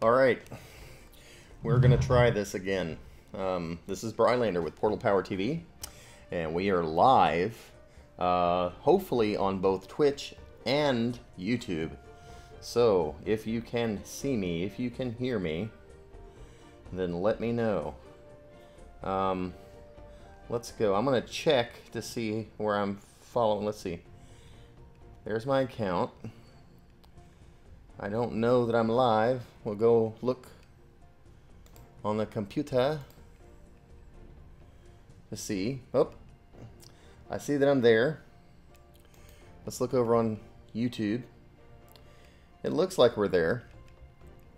Alright, we're going to try this again. This is Brylander with PortalPowerTV, and we are live, hopefully on both Twitch and YouTube. So, if you can see me, if you can hear me, then let me know. Let's go. I'm going to check to see where I'm following. Let's see. There's my account. I don't know that I'm live. We'll go look on the computer to see. Oh, I see that I'm there. Let's look over on YouTube. It looks like we're there.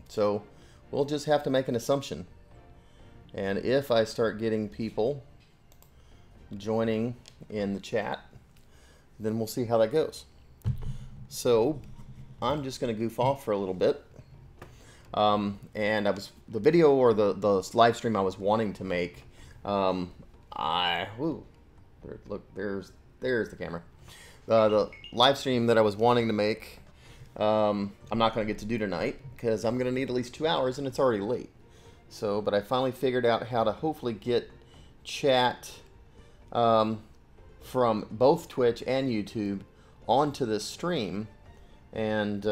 So we'll just have to make an assumption. And if I start getting people joining in the chat, then we'll see how that goes. So I'm just going to goof off for a little bit. And the video or the live stream I was wanting to make, look, there's the camera. The live stream that I was wanting to make, I'm not going to get to do tonight because I'm going to need at least 2 hours and it's already late. So, but I finally figured out how to hopefully get chat from both Twitch and YouTube onto this stream, and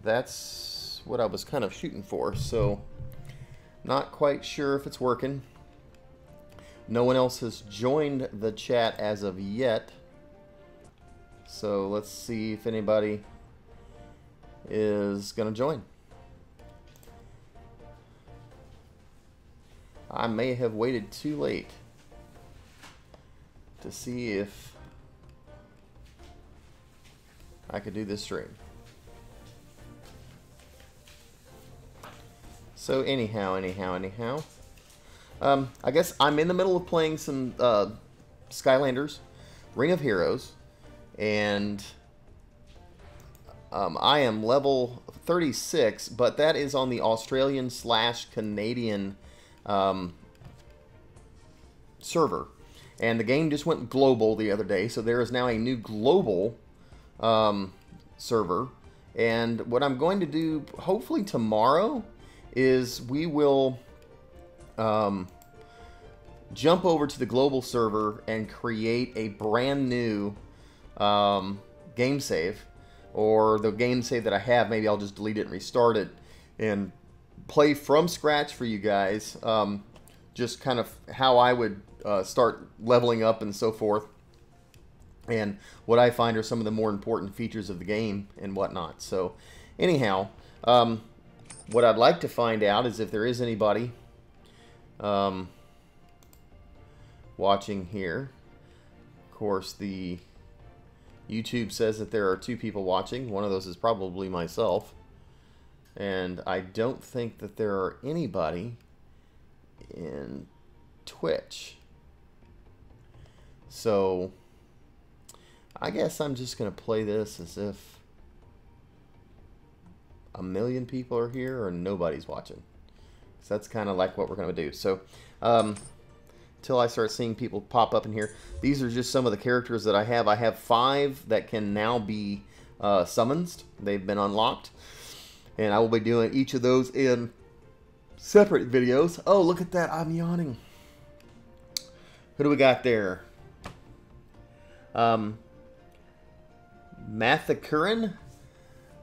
that's what I was kind of shooting for. So, not quite sure if it's working. No one else has joined the chat as of yet. So let's see if anybody is going to join. I may have waited too late to see if I could do this stream. So anyhow. I guess I'm in the middle of playing some Skylanders, Ring of Heroes, and I am level 36, but that is on the Australian/Canadian server. And the game just went global the other day, so there is now a new global server. And what I'm going to do, hopefully tomorrow, is we will jump over to the global server and create a brand new game save. Or the game save that I have, maybe I'll just delete it and restart it and play from scratch for you guys. Just kind of how I would start leveling up and so forth, and what I find are some of the more important features of the game and whatnot. So anyhow, what I'd like to find out is if there is anybody watching here. Of course, the YouTube says that there are 2 people watching. One of those is probably myself, and I don't think that there are anybody in Twitch. So I guess I'm just going to play this as if 1 million people are here or nobody's watching. So that's kind of like what we're going to do. So until I start seeing people pop up in here, these are just some of the characters that I have. I have 5 that can now be summoned. They've been unlocked, and I will be doing each of those in separate videos. Oh, look at that. I'm yawning. Who do we got there? Mathakurin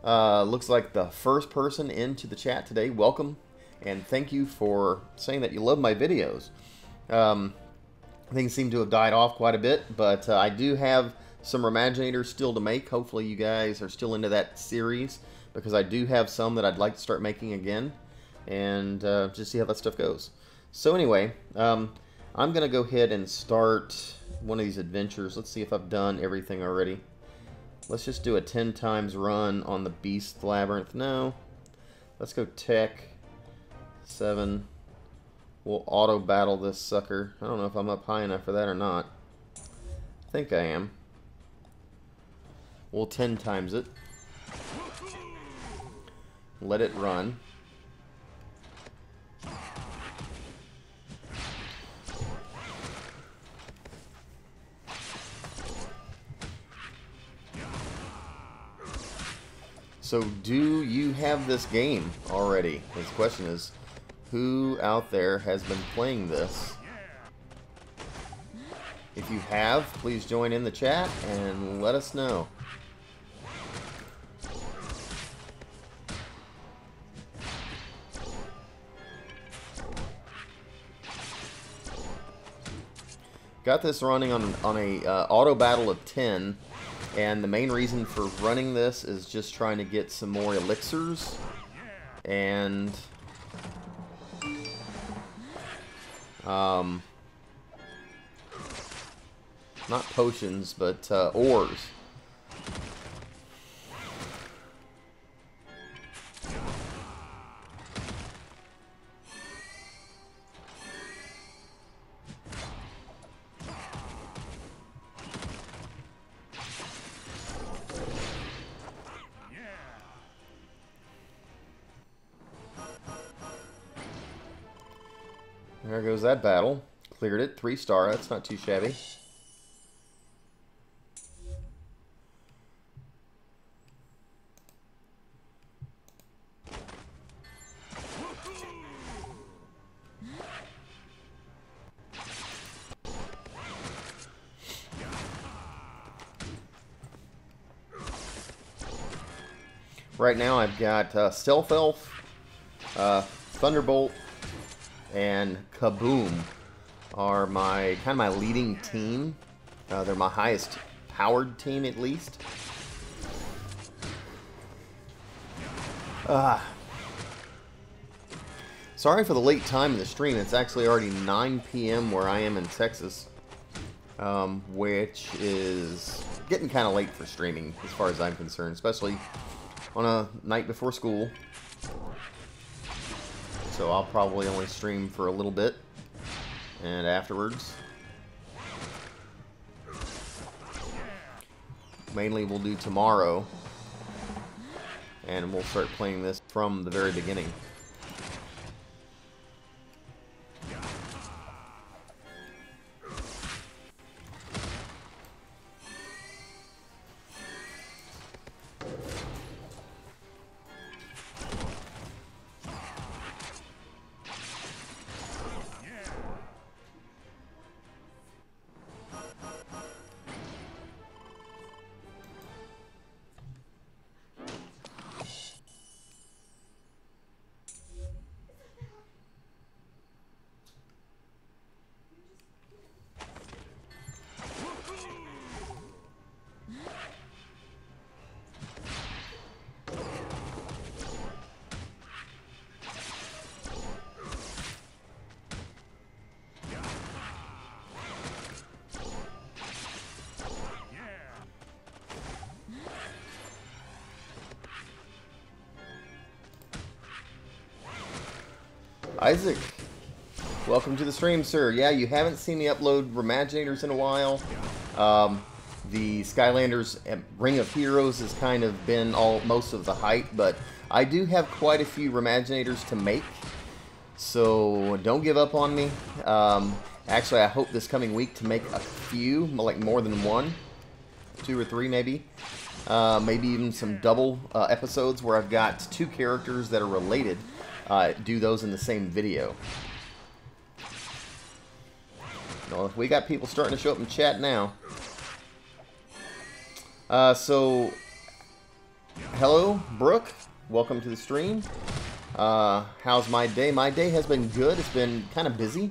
looks like the first person into the chat today. Welcome, and thank you for saying that you love my videos. Things seem to have died off quite a bit, but I do have some Imaginators still to make. Hopefully you guys are still into that series, because I do have some that I'd like to start making again, and just see how that stuff goes. So anyway, I'm going to go ahead and start one of these adventures. Let's see if I've done everything already. Let's just do a 10 times run on the Beast Labyrinth. No. Let's go Tech 7. We'll auto battle this sucker. I don't know if I'm up high enough for that or not. I think I am. We'll 10 times it. Let it run. So, do you have this game already? His question is, who out there has been playing this? If you have, please join in the chat and let us know. Got this running on a auto battle of 10, and the main reason for running this is just trying to get some more elixirs and not potions, but ores. There goes that battle. Cleared it. 3-star. That's not too shabby. Right now I've got Stealth Elf, Thunderbolt, and Kaboom are my kind of my leading team. They're my highest powered team, at least. Sorry for the late time in the stream. It's actually already 9 p.m. where I am in Texas, which is getting kind of late for streaming as far as I'm concerned, especially on a night before school. So I'll probably only stream for a little bit, and afterwards, mainly we'll do tomorrow, and we'll start playing this from the very beginning. Isaac, welcome to the stream, sir. Yeah, you haven't seen me upload Imaginators in a while. The Skylanders Ring of Heroes has kind of been most of the hype, but I do have quite a few Imaginators to make, so don't give up on me. Actually, I hope this coming week to make a few, like more than one, 2 or 3 maybe. Maybe even some double episodes where I've got 2 characters that are related. Do those in the same video. Well, we got people starting to show up in chat now. So, hello, Brooke. Welcome to the stream. How's my day? My day has been good. It's been kind of busy.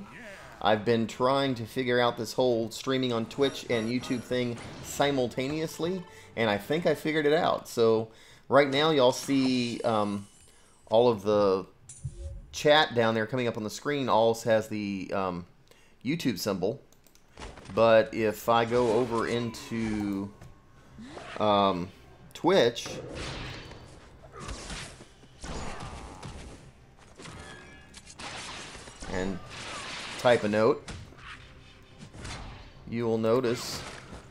I've been trying to figure out this whole streaming on Twitch and YouTube thing simultaneously, and I think I figured it out. So, right now, y'all see all of the chat down there coming up on the screen. Also has the YouTube symbol, but if I go over into Twitch, and type a note, you will notice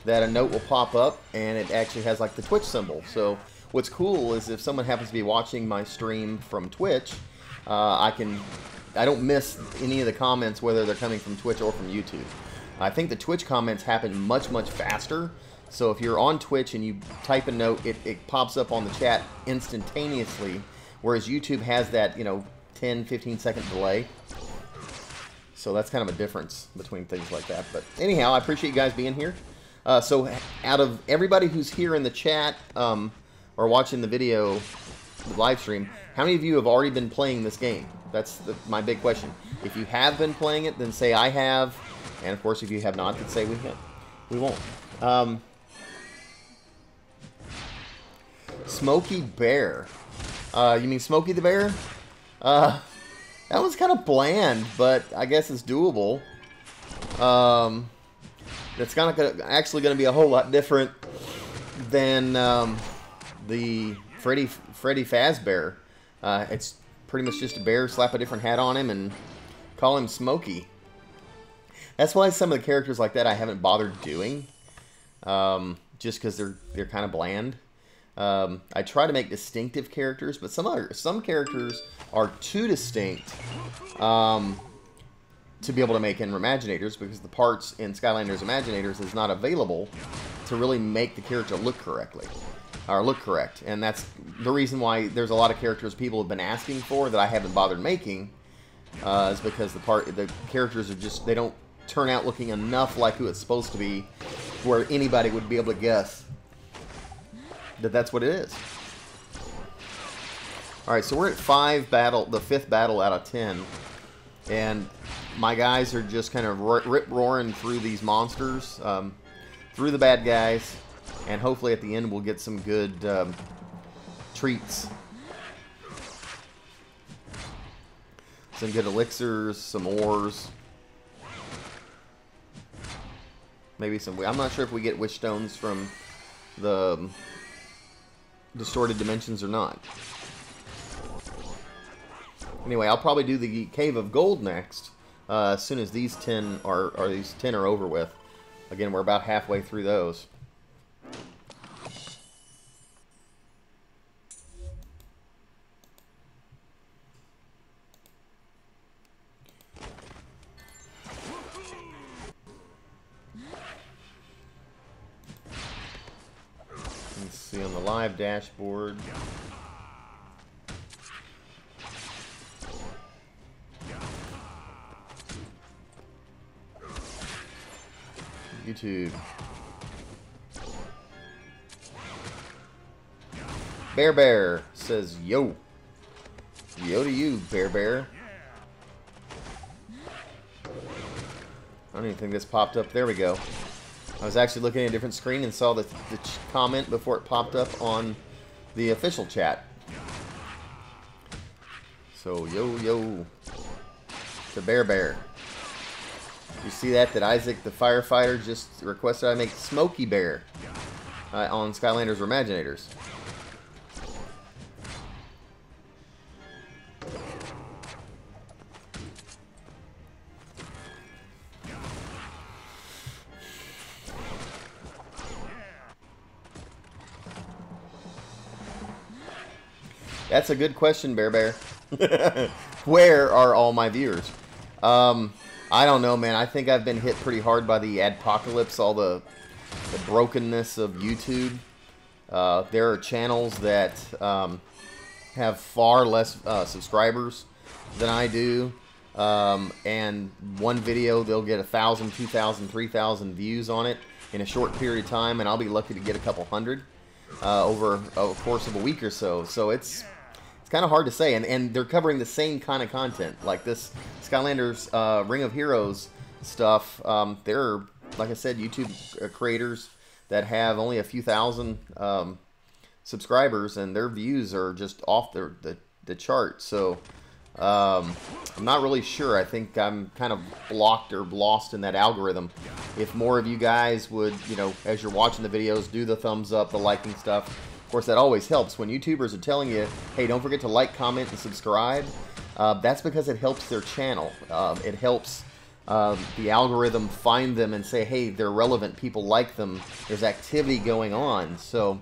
that a note will pop up and it actually has like the Twitch symbol. So what's cool is if someone happens to be watching my stream from Twitch, I don't miss any of the comments, whether they're coming from Twitch or from YouTube. I think the Twitch comments happen much faster, So if you're on Twitch and you type a note, it pops up on the chat instantaneously, whereas YouTube has that, you know, 10, 15-second delay. So that's kind of a difference between things like that. But anyhow, I appreciate you guys being here. So out of everybody who's here in the chat or watching the video, the live stream, how many of you have already been playing this game? That's my big question. If you have been playing it, then say I have. And of course, if you have not, then say we won't. Smokey Bear. You mean Smokey the Bear? That one's kind of bland, but I guess it's doable. It's actually going to be a whole lot different than the Freddy Fazbear. It's pretty much just a bear, slap a different hat on him, and call him Smokey. That's why some of the characters like that I haven't bothered doing, just because they're kind of bland. I try to make distinctive characters, but some characters are too distinct to be able to make in Imaginators, because the parts in Skylanders Imaginators is not available to really make the character look correctly, or look correct. And that's the reason why there's a lot of characters people have been asking for that I haven't bothered making, is because the characters are just, they don't turn out looking enough like who it's supposed to be, where anybody would be able to guess that that's what it is. Alright, so we're at the fifth battle out of 10. And my guys are just kind of rip-roaring through these monsters, through the bad guys, and hopefully at the end we'll get some good treats. Some good elixirs, some ores. Maybe some... I'm not sure if we get wish stones from the distorted dimensions or not. Anyway, I'll probably do the Cave of Gold next, as soon as these 10 are over with. Again, we're about halfway through those. Let's see on the live dashboard. YouTube. Bear says yo. Yo to you, Bear. I don't even think this popped up. There we go. I was actually looking at a different screen and saw the comment before it popped up on the official chat. So yo to Bear. You see that Isaac the firefighter just requested I make Smokey Bear on Skylanders or Imaginators. That's a good question, Bear. Where are all my viewers? I don't know, man. I think I've been hit pretty hard by the adpocalypse, all the brokenness of YouTube. There are channels that have far less subscribers than I do. And one video, they'll get 1,000, 2,000, 3,000 views on it in a short period of time, and I'll be lucky to get a couple hundred over a course of a week or so. So it's kind of hard to say, and they're covering the same kind of content, like this Skylanders Ring of Heroes stuff. They're, like I said, YouTube creators that have only a few thousand subscribers, and their views are just off the chart. So I'm not really sure. I think I'm kind of blocked or lost in that algorithm. If more of you guys would, you know, as you're watching the videos, do the thumbs up, the liking stuff. Of course, that always helps. When YouTubers are telling you, hey, don't forget to like, comment, and subscribe, that's because it helps their channel. It helps the algorithm find them and say, hey, they're relevant, people like them, there's activity going on. So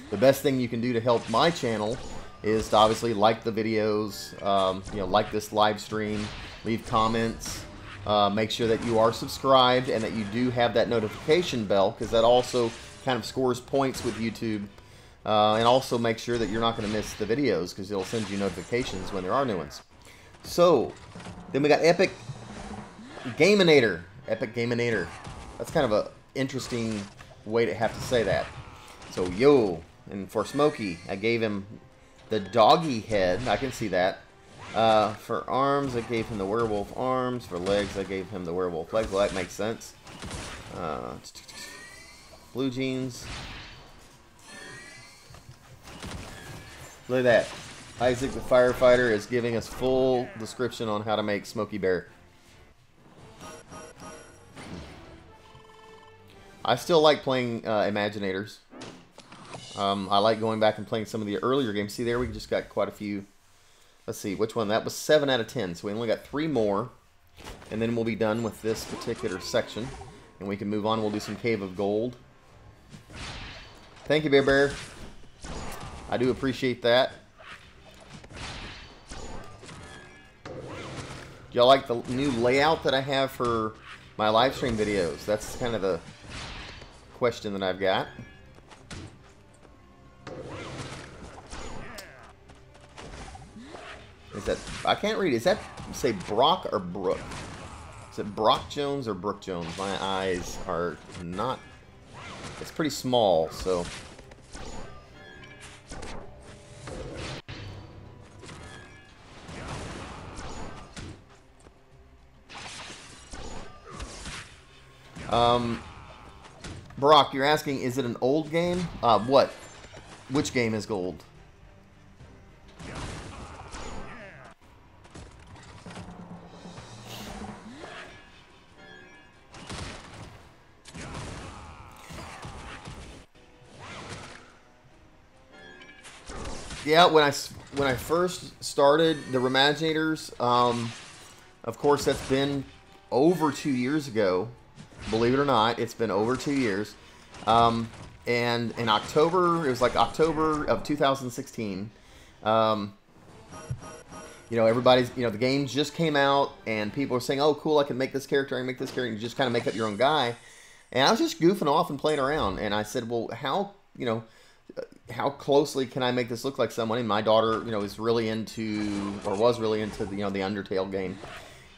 the best thing you can do to help my channel is to obviously like the videos, you know, like this live stream, leave comments, Make sure that you are subscribed and that you do have that notification bell, because that also kind of scores points with YouTube. And also make sure that you're not going to miss the videos, because it'll send you notifications when there are new ones. So, then we got Epic Gaminator. Epic Gaminator. That's kind of an interesting way to have to say that. So, yo. And for Smokey, I gave him the doggy head. I can see that. For arms, I gave him the werewolf arms. For legs, I gave him the werewolf legs. Well, that makes sense. Blue jeans. Look at that. Isaac the firefighter is giving us full description on how to make Smokey Bear. I still like playing Imaginators. I like going back and playing some of the earlier games. See there, we just got quite a few. Let's see, which one? That was 7 out of 10. So we only got 3 more. And then we'll be done with this particular section. And we can move on. We'll do some Cave of Gold. Thank you, Bear Bear. I do appreciate that. Y'all like the new layout that I have for my live stream videos? That's kind of the question that I've got. Is that, I can't read. Is that, say, Brock or Brooke? Is it Brock Jones or Brooke Jones? My eyes are not, it's pretty small, so. Brock, you're asking, is it an old game? What? Which game is gold? Yeah, when I first started the Imaginators, of course that's been over 2 years ago. Believe it or not, it's been over 2 years. And in October, it was like October of 2016. You know, everybody's, you know, the game just came out and people are saying, oh, cool, I can make this character, I can make this character, and you just kind of make up your own guy. And I was just goofing off and playing around. And I said, well, how, you know, how closely can I make this look like someone? And my daughter, you know, is really into, or was really into, the, you know, the Undertale game.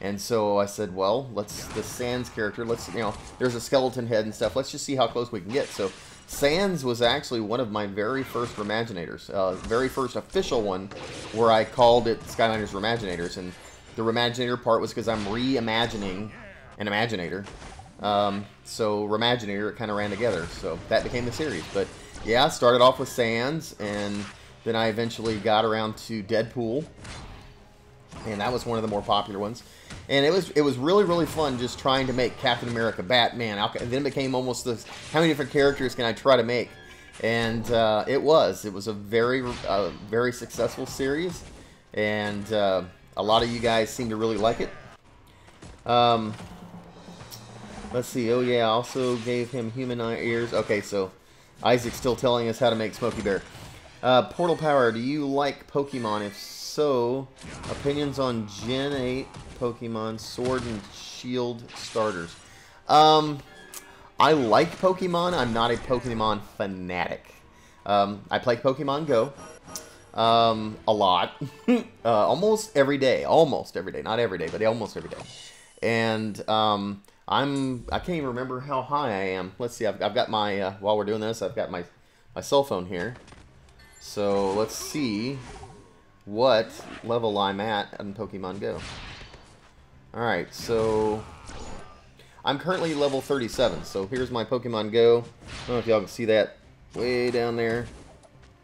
And so I said, well, let's, the Sans character, let's, you know, there's a skeleton head and stuff. Let's just see how close we can get. So Sans was actually one of my very first Imaginators, very first official one where I called it Skylanders Imaginators. And the Imaginator part was because I'm reimagining an Imaginator. So Imaginator, it kind of ran together. So that became the series. But yeah, I started off with Sans, and then I eventually got around to Deadpool, and that was one of the more popular ones. And it was really, really fun just trying to make Captain America, Batman. And then it became almost this, how many different characters can I try to make? And it was a very successful series, and a lot of you guys seem to really like it. Let's see. Oh yeah, I also gave him human eye ears. Okay, so Isaac's still telling us how to make Smokey Bear. Portal Power, do you like Pokemon? If so, opinions on Gen 8 Pokemon Sword and Shield starters. I like Pokemon. I'm not a Pokemon fanatic. I play Pokemon Go a lot. Almost every day. Almost every day. Not every day, but almost every day. And I can't even remember how high I am. Let's see. I've got my while we're doing this, I've got my cell phone here. So let's see what level I'm at in Pokemon Go. All right, so I'm currently level 37. So here's my Pokemon Go. I don't know if y'all can see that way down there.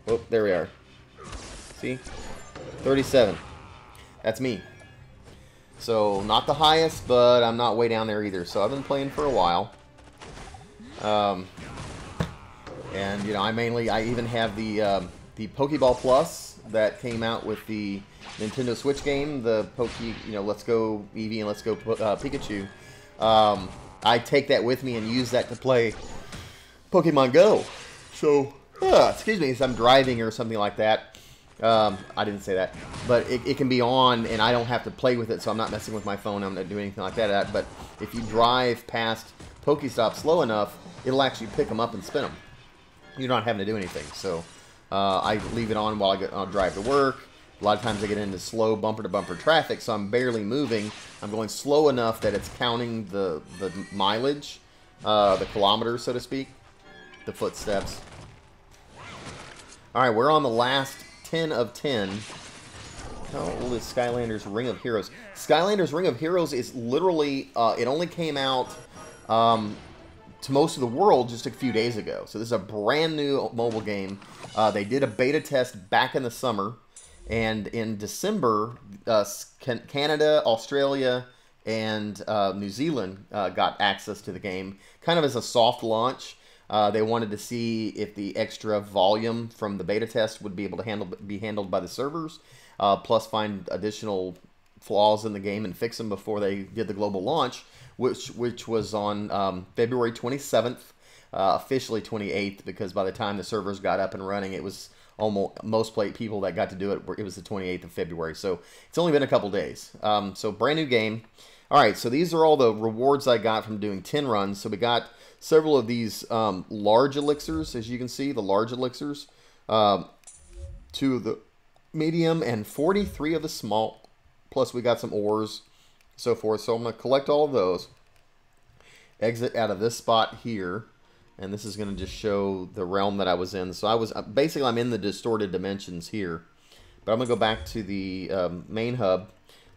Oh, there we are. See, 37. That's me. So, not the highest, but I'm not way down there either. So, I've been playing for a while. And, you know, I even have the Pokeball Plus that came out with the Nintendo Switch game. The Let's Go Eevee and Let's Go Pikachu. I take that with me and use that to play Pokemon Go. So, excuse me, if I'm driving or something like that, I didn't say that, but it can be on, and I don't have to play with it, so I'm not messing with my phone. I'm not doing anything like that. But if you drive past Pokestop slow enough, it'll actually pick them up and spin them. You're not having to do anything. So I leave it on while I'll drive to work. A lot of times I get into slow bumper-to-bumper traffic, so I'm barely moving. I'm going slow enough that it's counting the mileage, the kilometers, so to speak, the footsteps. All right, we're on the last 10 of 10. How old is Skylanders Ring of Heroes? Skylanders Ring of Heroes is literally, it only came out to most of the world just a few days ago. So this is a brand new mobile game. They did a beta test back in the summer. And in December, Canada, Australia, and New Zealand got access to the game, kind of as a soft launch. They wanted to see if the extra volume from the beta test would be able to be handled by the servers, plus find additional flaws in the game and fix them before they did the global launch, which was on February 27th, officially 28th, because by the time the servers got up and running, it was almost most people that got to do it. It was the 28th of February, so it's only been a couple days. So brand new game. All right, so these are all the rewards I got from doing 10 runs. So we got several of these large elixirs, as you can see, the large elixirs, 2 of the medium, and 43 of the small. Plus we got some ores, so forth. So I'm going to collect all of those, exit out of this spot here, and this is going to just show the realm that I was in. So I was basically, I'm in the distorted dimensions here, but I'm going to go back to the main hub.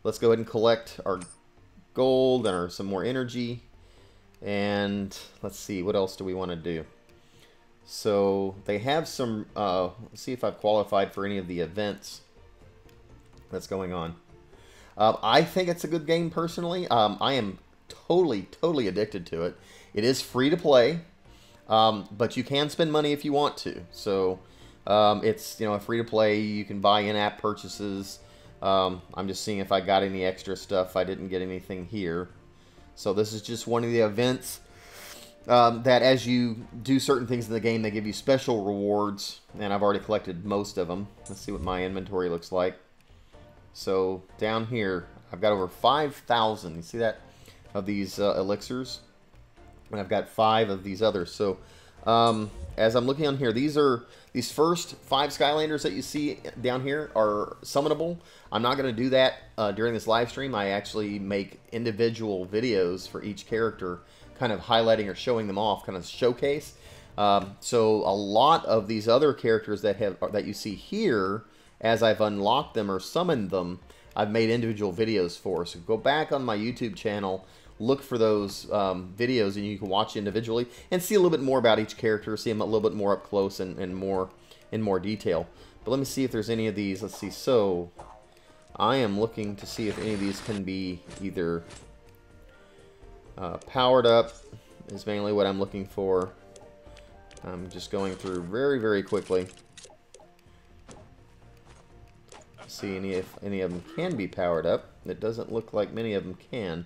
Let's go ahead and collect our gold and some more energy, and let's see, what else do we want to do? So they have some, let's see if I've qualified for any of the events that's going on. I think it's a good game personally. I am totally addicted to it. It is free to play, but you can spend money if you want to. So it's, a free to play. You can buy in-app purchases. I'm just seeing if I got any extra stuff. I didn't get anything here. So this is just one of the events that as you do certain things in the game, they give you special rewards, and I've already collected most of them. Let's see what my inventory looks like. So down here, I've got over 5,000. You see that? Of these elixirs. And I've got 5 of these others. So as I'm looking on here, these first 5 Skylanders that you see down here are summonable. I'm not going to do that during this live stream. I actually make individual videos for each character, kind of highlighting or showing them off, kind of showcase. So a lot of these other characters that you see here, as I've unlocked them or summoned them, I've made individual videos for. So go back on my YouTube channel, look for those videos, and you can watch individually and see a little bit more about each character, see them a little bit more up close and in more detail. But let me see if there's any of these. Let's see. So I am looking to see if any of these can be either powered up, is mainly what I'm looking for. I'm just going through very quickly. See if any of them can be powered up. It doesn't look like many of them can,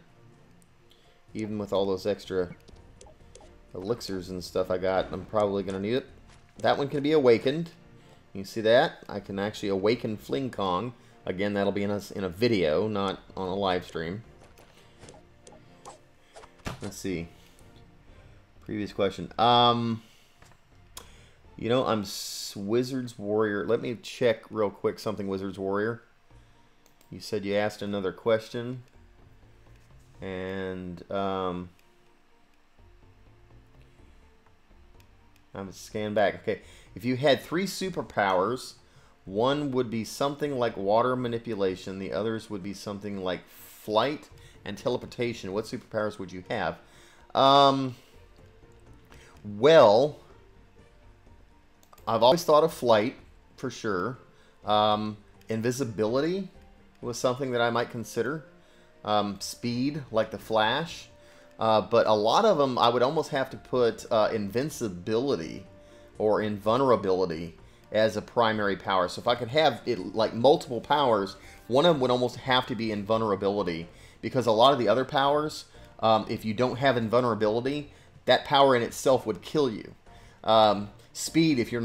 even with all those extra elixirs and stuff I got. I'm probably going to need it. That one can be awakened. You see that? I can actually awaken Fling Kong. Again, that'll be in a video, not on a live stream. Let's see. Previous question. I'm Wizard's Warrior. Let me check real quick something, Wizard's Warrior. You said you asked another question. And I'm going to scan back. Okay. If you had 3 superpowers, one would be something like water manipulation. The others would be something like flight and teleportation. What superpowers would you have? Well, I've always thought of flight, for sure. Invisibility was something that I might consider. Speed, like the Flash. But a lot of them, I would almost have to put invincibility or invulnerability as a primary power. So if I could have it like multiple powers, one of them would almost have to be invulnerability. Because a lot of the other powers, if you don't have invulnerability, that power in itself would kill you. speed, if you're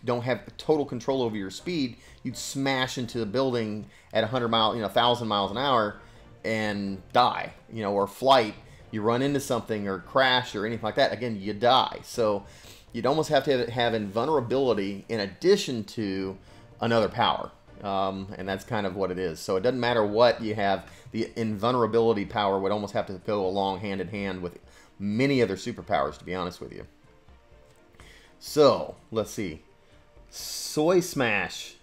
don't have total control over your speed, you'd smash into a building at 100 miles, 1,000 miles an hour and die. Or flight, you run into something or crash or anything like that. Again, you die. So you'd almost have to have invulnerability in addition to another power. And that's kind of what it is. So it doesn't matter what you have. The invulnerability power would almost have to go along hand in hand with many other superpowers, to be honest with you. So, let's see. Soy Smash.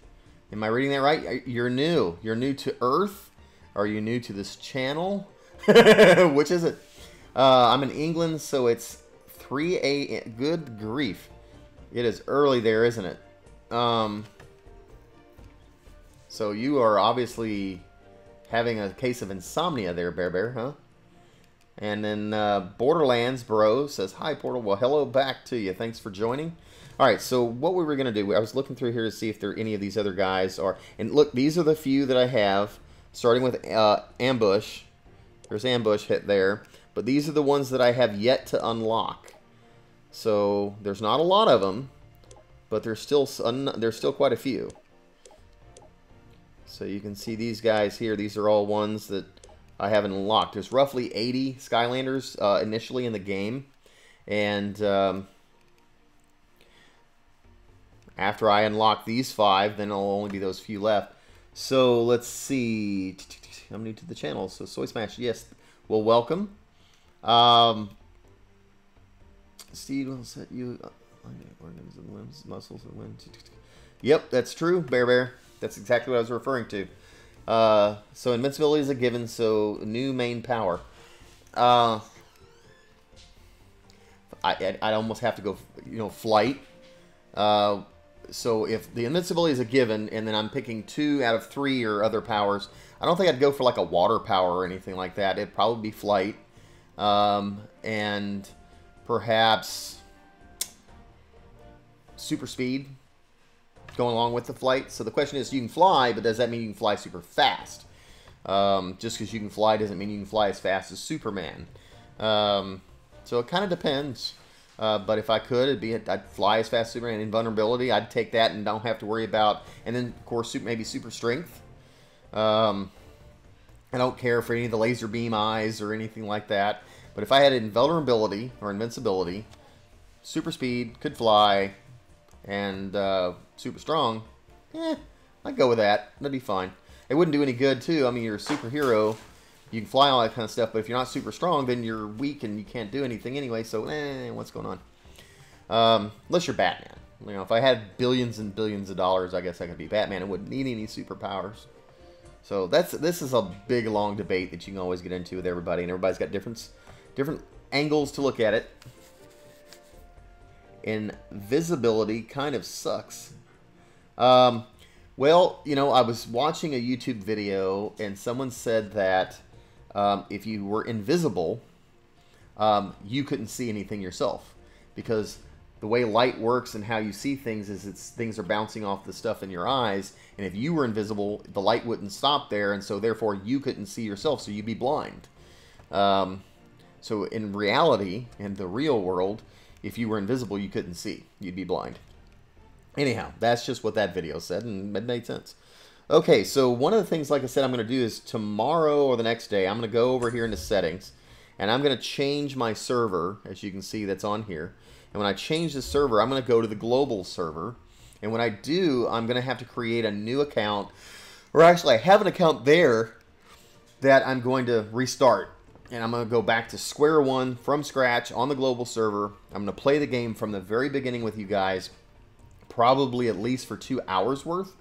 Am I reading that right? You're new. You're new to Earth? Are you new to this channel? Which is it? I'm in England, so it's 3 a.m. Good grief. It is early there, isn't it? So you are obviously having a case of insomnia there, Bear, huh? And then Borderlands Bro says, hi, Portal. Well, hello back to you. Thanks for joining. All right, so what we were going to do, I was looking through here to see if there any of these other guys are. And look, these are the few that I have, starting with Ambush. There's Ambush hit there. But these are the ones that I have yet to unlock. So there's not a lot of them, but there's still quite a few. So you can see these guys here. These are all ones that I haven't unlocked. There's roughly 80 Skylanders initially in the game. And after I unlock these 5, then it'll only be those few left. So let's see. I'm new to the channel. So Soy Smash, yes. Well, welcome. Steve will set you organs and limbs, muscles, and limbs. Yep, that's true, Bear. That's exactly what I was referring to. So invincibility is a given, so new main power. I'd almost have to go, flight. So if the invincibility is a given, and then I'm picking 2 out of 3 or other powers, I don't think I'd go for like a water power or anything like that. It'd probably be flight. And perhaps super speed going along with the flight. So the question is, you can fly, but does that mean you can fly super fast? Just because you can fly doesn't mean you can fly as fast as Superman. So it kind of depends. But if I could, I'd fly as fast as Superman. Invulnerability, I'd take that and don't have to worry about. And then, of course, maybe super strength. I don't care for any of the laser beam eyes or anything like that. But if I had invulnerability or invincibility, super speed, could fly, and super strong, I'd go with that. That'd be fine. It wouldn't do any good, too. I mean, you're a superhero. You can fly all that kind of stuff, but if you're not super strong, then you're weak and you can't do anything anyway, so what's going on? Unless you're Batman. If I had billions and billions of dollars, I guess I could be Batman. I wouldn't need any superpowers. So this is a big, long debate that you can always get into with everybody, and everybody's got different angles to look at it. Invisibility kind of sucks. Well, I was watching a YouTube video, and someone said that if you were invisible, you couldn't see anything yourself. Because the way light works and how you see things is things are bouncing off the stuff in your eyes. And if you were invisible, the light wouldn't stop there, and so therefore you couldn't see yourself, so you'd be blind. So in reality, in the real world, if you were invisible, you couldn't see. You'd be blind. Anyhow, that's just what that video said, and it made sense. Okay, so one of the things, like I said, I'm going to do is tomorrow or the next day, I'm going to go over here into settings, and I'm going to change my server, as you can see that's on here. And when I change the server, I'm going to go to the global server. And when I do, I'm going to have to create a new account. Or actually, I have an account there that I'm going to restart. And I'm going to go back to square one from scratch on the global server. I'm going to play the game from the very beginning with you guys. Probably at least for 2 hours worth.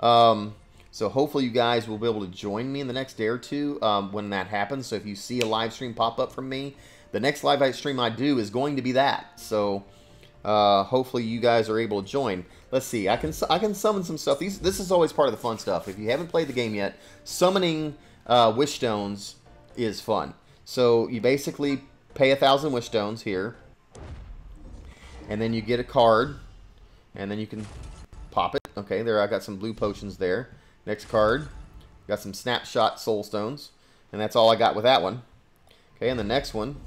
So hopefully you guys will be able to join me in the next day or two when that happens. So if you see a live stream pop up from me, the next live stream I do is going to be that. So hopefully you guys are able to join. Let's see. I can summon some stuff. This is always part of the fun stuff. If you haven't played the game yet, summoning wish stones is fun. So you basically pay 1,000 wish stones here, and then you get a card, and then you can pop it. Okay, there I got some blue potions there. Next card, got some snapshot soul stones, and that's all I got with that one. Okay, and the next one,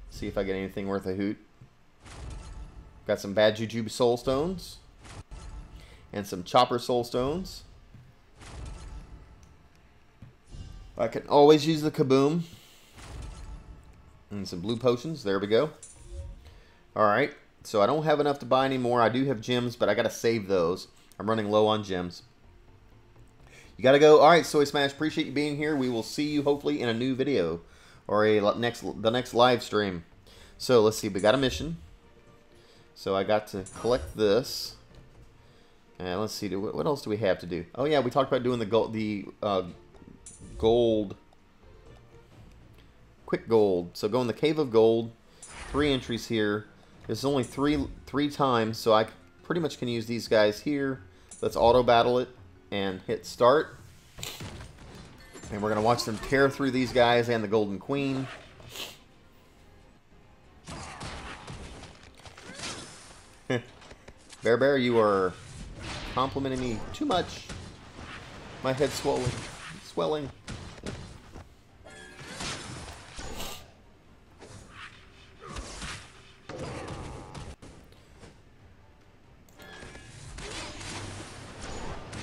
see if I get anything worth a hoot. Got some Bad Juju Soul Stones. And some Chopper Soul Stones. I can always use the Kaboom. And some blue potions. There we go. Alright. So I don't have enough to buy anymore. I do have gems, but I got to save those. I'm running low on gems. You got to go. Alright, Soy Smash. Appreciate you being here. We will see you hopefully in a new video. Or the next live stream. So let's see. We got a mission. So I got to collect this. And let's see. What else do we have to do? Oh yeah, we talked about doing the gold. Quick gold. So go in the Cave of Gold. 3 entries here. There's only three times, so I pretty much can use these guys here. Let's auto battle it and hit start. And we're gonna watch them tear through these guys and the Golden Queen. Bear, you are complimenting me too much. My head's swelling.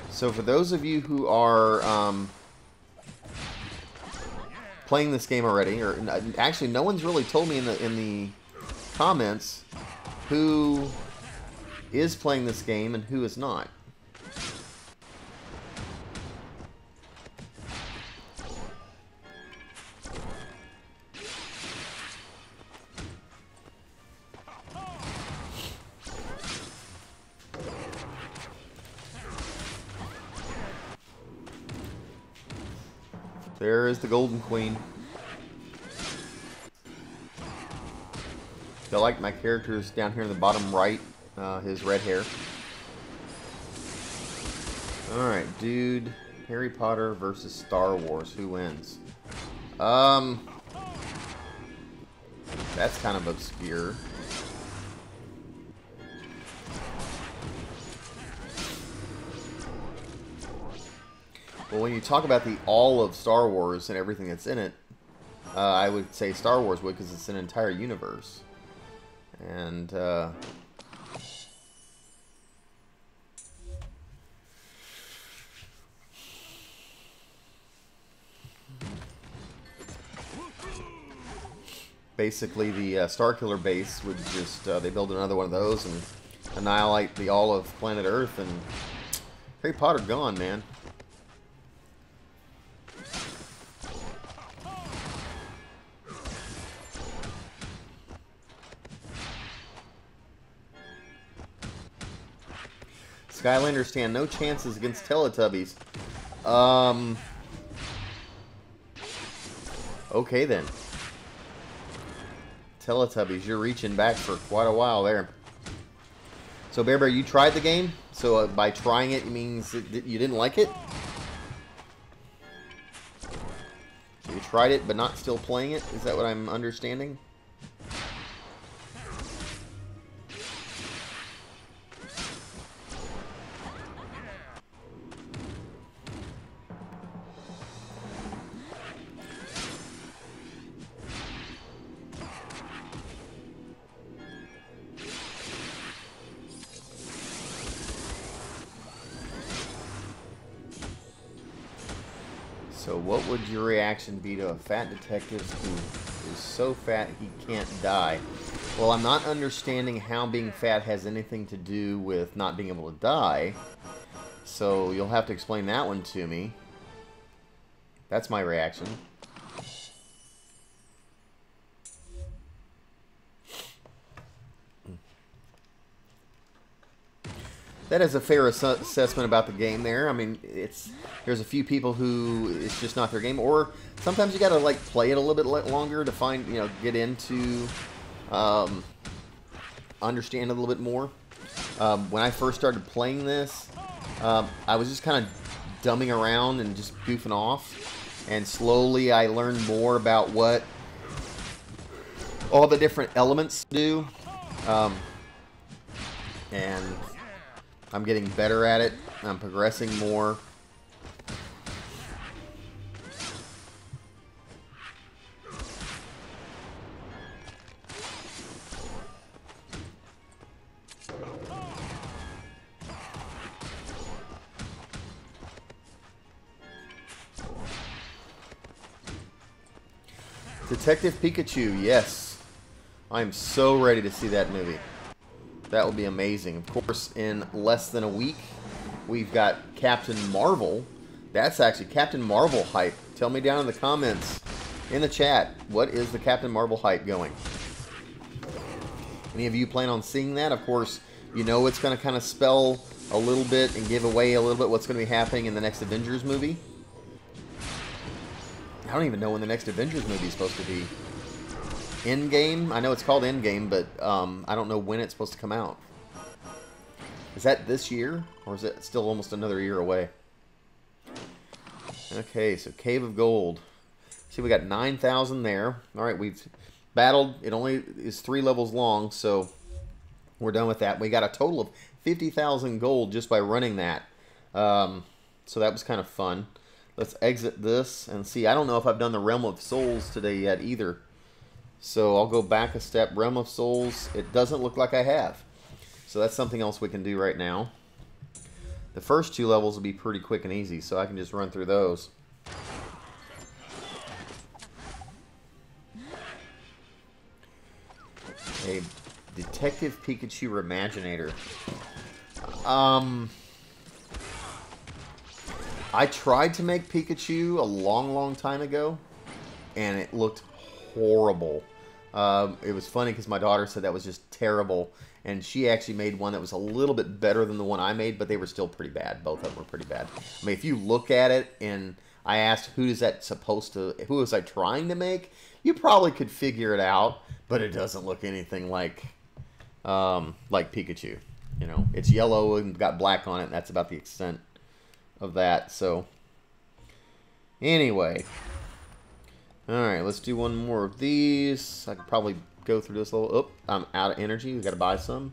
So for those of you who are playing this game already, or actually no one's really told me in the comments who is playing this game and who is not. There is the Golden Queen. I like my characters down here in the bottom right, his red hair. Alright, dude. Harry Potter versus Star Wars. Who wins? That's kind of obscure. Well, when you talk about the all of Star Wars and everything that's in it, I would say Star Wars would, because it's an entire universe. And, basically the Starkiller base would just, they build another one of those and annihilate the all of planet Earth, and Harry Potter gone, man. Skylanders stand no chances against Teletubbies. Okay then. Teletubbies, you're reaching back for quite a while there. So Bear, you tried the game? So by trying it, it means that you didn't like it? So you tried it, but not still playing it? Is that what I'm understanding? So what would your reaction be to a fat detective who is so fat he can't die? Well, I'm not understanding how being fat has anything to do with not being able to die. So you'll have to explain that one to me. That's my reaction. That is a fair assessment about the game there. I mean, there's a few people who it's just not their game, or sometimes you gotta like play it a little bit longer to find, you know, get into, understand it a little bit more. When I first started playing this, I was just kind of dumbing around and just goofing off, and slowly I learned more about what all the different elements do, and I'm getting better at it. I'm progressing more. Detective Pikachu, yes. I'm so ready to see that movie. That will be amazing. Of course, in less than a week, we've got Captain Marvel. That's actually Captain Marvel hype. Tell me down in the comments, in the chat, what is the Captain Marvel hype going? Any of you plan on seeing that? Of course, you know it's going to kind of spell a little bit and give away a little bit what's going to be happening in the next Avengers movie. I don't even know when the next Avengers movie is supposed to be. Endgame? I know it's called Endgame, but I don't know when it's supposed to come out. Is that this year? Or is it still almost another year away? Okay, so Cave of Gold. See, we got 9,000 there. Alright, we've battled. It only is 3 levels long, so we're done with that. We got a total of 50,000 gold just by running that. So that was kind of fun. Let's exit this and see. I don't know if I've done the Realm of Souls today yet either. So I'll go back a step. Realm of Souls, it doesn't look like I have. So that's something else we can do right now. The first 2 levels will be pretty quick and easy, so I can just run through those. A Detective Pikachu Imaginator. I tried to make Pikachu a long time ago, and it looked horrible. It was funny because my daughter said that was just terrible, and she actually made one that was a little bit better than the one I made, but they were still pretty bad. Both of them were pretty bad. I mean, if you look at it, and I asked who was I trying to make, you probably could figure it out, but it doesn't look anything like Pikachu. You know, it's yellow and got black on it, and that's about the extent of that. So anyway, all right, let's do one more of these. I could probably go through this a little. Oh, I'm out of energy. We got to buy some.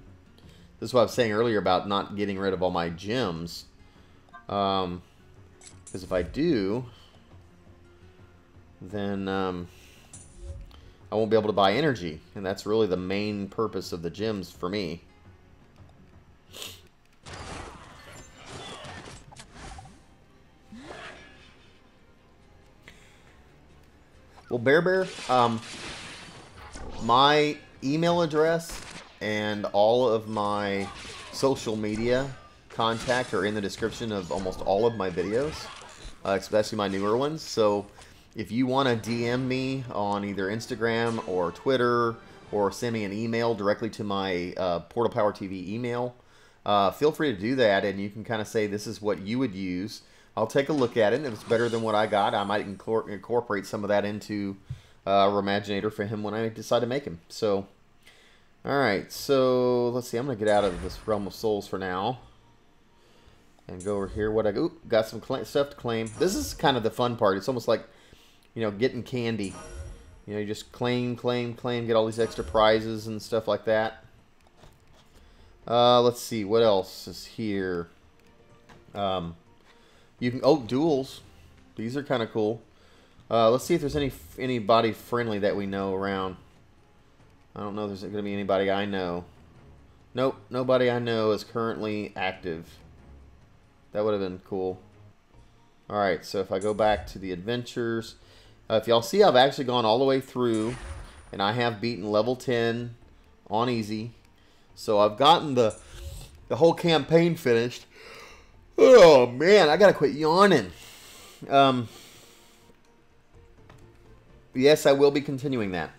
This is what I was saying earlier about not getting rid of all my gems, because if I do, then I won't be able to buy energy, and that's really the main purpose of the gems for me. Well, Bear, my email address and all of my social media contact are in the description of almost all of my videos, especially my newer ones. So if you want to DM me on either Instagram or Twitter, or send me an email directly to my PortalPowerTV email, feel free to do that, and you can kind of say this is what you would use. I'll take a look at it, and if it's better than what I got, I might incorporate some of that into Imaginator for him when I decide to make him. So, alright, so let's see, I'm going to get out of this Realm of Souls for now. And go over here. Got some stuff to claim. This is kind of the fun part. It's almost like, you know, getting candy. You know, you just claim, get all these extra prizes and stuff like that. Let's see, what else is here? You can duels. These are kind of cool. Let's see if there's anybody friendly that we know around. I don't know if there's going to be anybody I know. Nope, nobody I know is currently active. That would have been cool. Alright, so if I go back to the adventures, if y'all see, I've actually gone all the way through, and I have beaten level 10 on easy. So I've gotten the whole campaign finished. Oh man, I gotta quit yawning. Yes, I will be continuing that.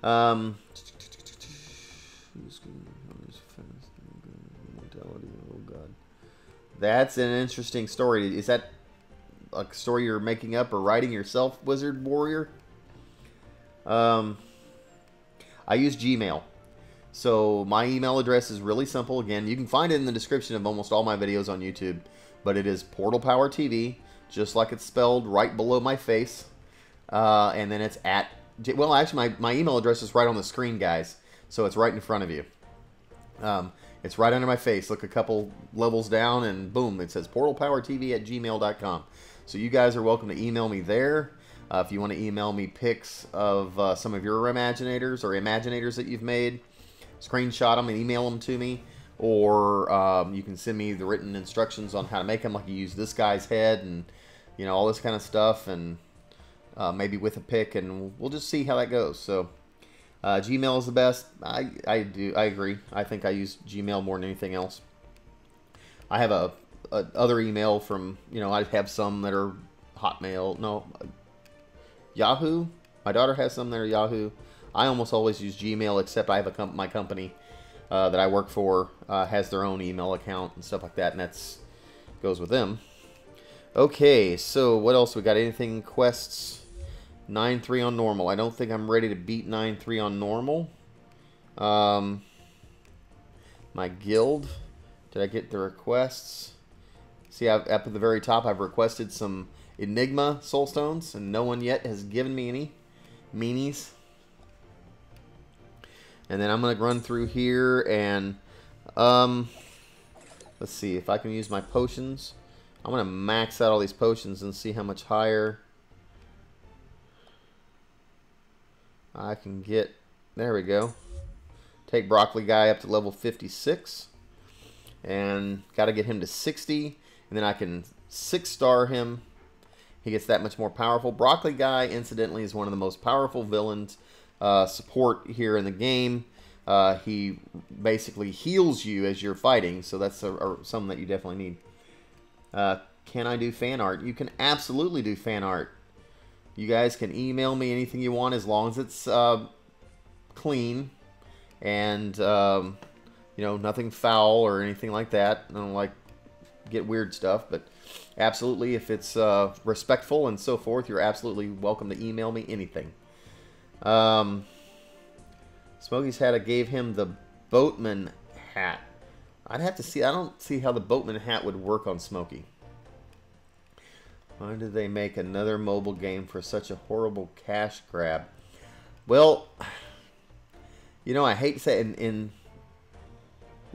Oh god, that's an interesting story. Is that a story you're making up or writing yourself, Wizard Warrior? I use Gmail. So my email address is really simple. Again, you can find it in the description of almost all my videos on YouTube. But it is PortalPowerTV, just like it's spelled right below my face. And then it's at... Well, actually, my email address is right on the screen, guys. So it's right in front of you. It's right under my face. Look a couple levels down, and boom, it says PortalPowerTV@gmail.com. So you guys are welcome to email me there. If you want to email me pics of some of your Imaginators or Imaginators that you've made, screenshot them and email them to me. Or you can send me the written instructions on how to make them, like you use this guy's head and, you know, all this kind of stuff. And maybe with a pick, and we'll just see how that goes. So Gmail is the best. I agree. I think I use Gmail more than anything else. I have a other email from, you know, I have some that are Hotmail. No, Yahoo. My daughter has some that are Yahoo. I almost always use Gmail, except I have my company that I work for has their own email account and stuff like that, and that's goes with them. Okay, so what else we got? Anything quests? 9-3 on normal. I don't think I'm ready to beat 9-3 on normal. My guild. Did I get the requests? See, up at the very top, I've requested some Enigma Soulstones, and no one yet has given me any meanies. And then I'm going to run through here and, let's see if I can use my potions. I'm going to max out all these potions and see how much higher I can get. There we go. Take Broccoli Guy up to level 56. And got to get him to 60. And then I can 6-star him. He gets that much more powerful. Broccoli Guy, incidentally, is one of the most powerful villains support here in the game. He basically heals you as you're fighting, so that's something that you definitely need. Can I do fan art? You can absolutely do fan art. You guys can email me anything you want as long as it's clean and you know, nothing foul or anything like that. I don't like get weird stuff, but absolutely, if it's respectful and so forth, you're absolutely welcome to email me anything. Smokey's hat, I gave him the boatman hat. I'd have to see. I don't see how the boatman hat would work on Smokey. Why did they make another mobile game for such a horrible cash grab? Well, you know, I hate to say it, in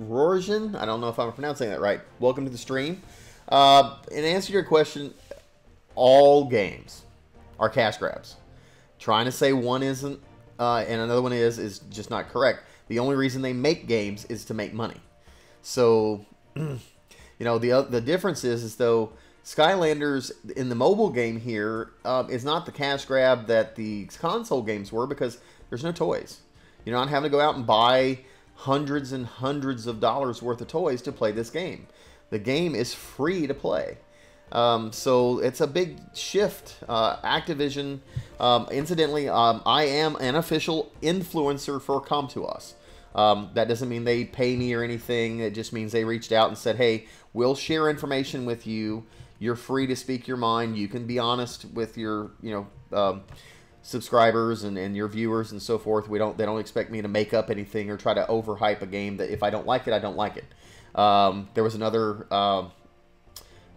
Rorgen, I don't know if I'm pronouncing that right. Welcome to the stream. In answer to your question, all games are cash grabs. Trying to say one isn't and another one is just not correct. The only reason they make games is to make money. So, you know, the difference is though Skylanders in the mobile game here is not the cash grab that the console games were, because there's no toys. You're not having to go out and buy hundreds and hundreds of dollars worth of toys to play this game. The game is free to play. So it's a big shift. Activision, incidentally, I am an official influencer for Come2Us. That doesn't mean they pay me or anything. It just means they reached out and said, hey, we'll share information with you. You're free to speak your mind. You can be honest with your, you know, subscribers and your viewers and so forth. They don't expect me to make up anything or try to overhype a game that if I don't like it, I don't like it. There was another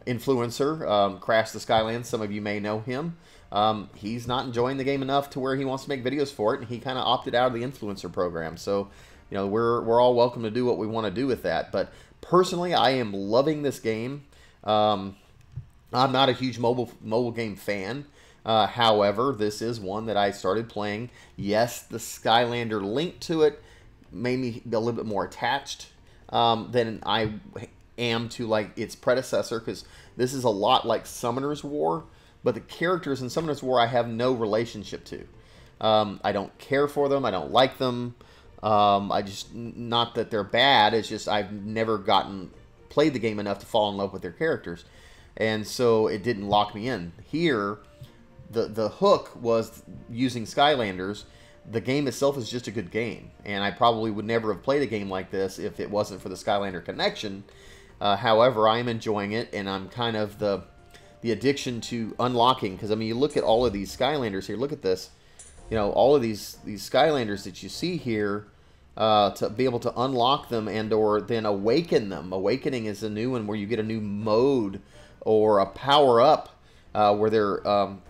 influencer, Crash the Skylands. Some of you may know him. He's not enjoying the game enough to where he wants to make videos for it, and he kind of opted out of the influencer program. So, you know, we're all welcome to do what we want to do with that. But personally, I am loving this game. I'm not a huge mobile game fan. However, this is one that I started playing. Yes, the Skylander link to it made me a little bit more attached than I am to like its predecessor, because this is a lot like Summoner's War, but the characters in Summoner's War I have no relationship to. I don't care for them. I don't like them. I just, not that they're bad, it's just I've never played the game enough to fall in love with their characters, and so it didn't lock me in. Here, the hook was using Skylanders. The game itself is just a good game, and I probably would never have played a game like this if it wasn't for the Skylander connection. However, I am enjoying it, and I'm kind of the addiction to unlocking, because I mean, you look at all of these Skylanders here. Look at this, you know, all of these Skylanders that you see here. To be able to unlock them and or then awaken them. Awakening is a new one where you get a new mode or a power up where their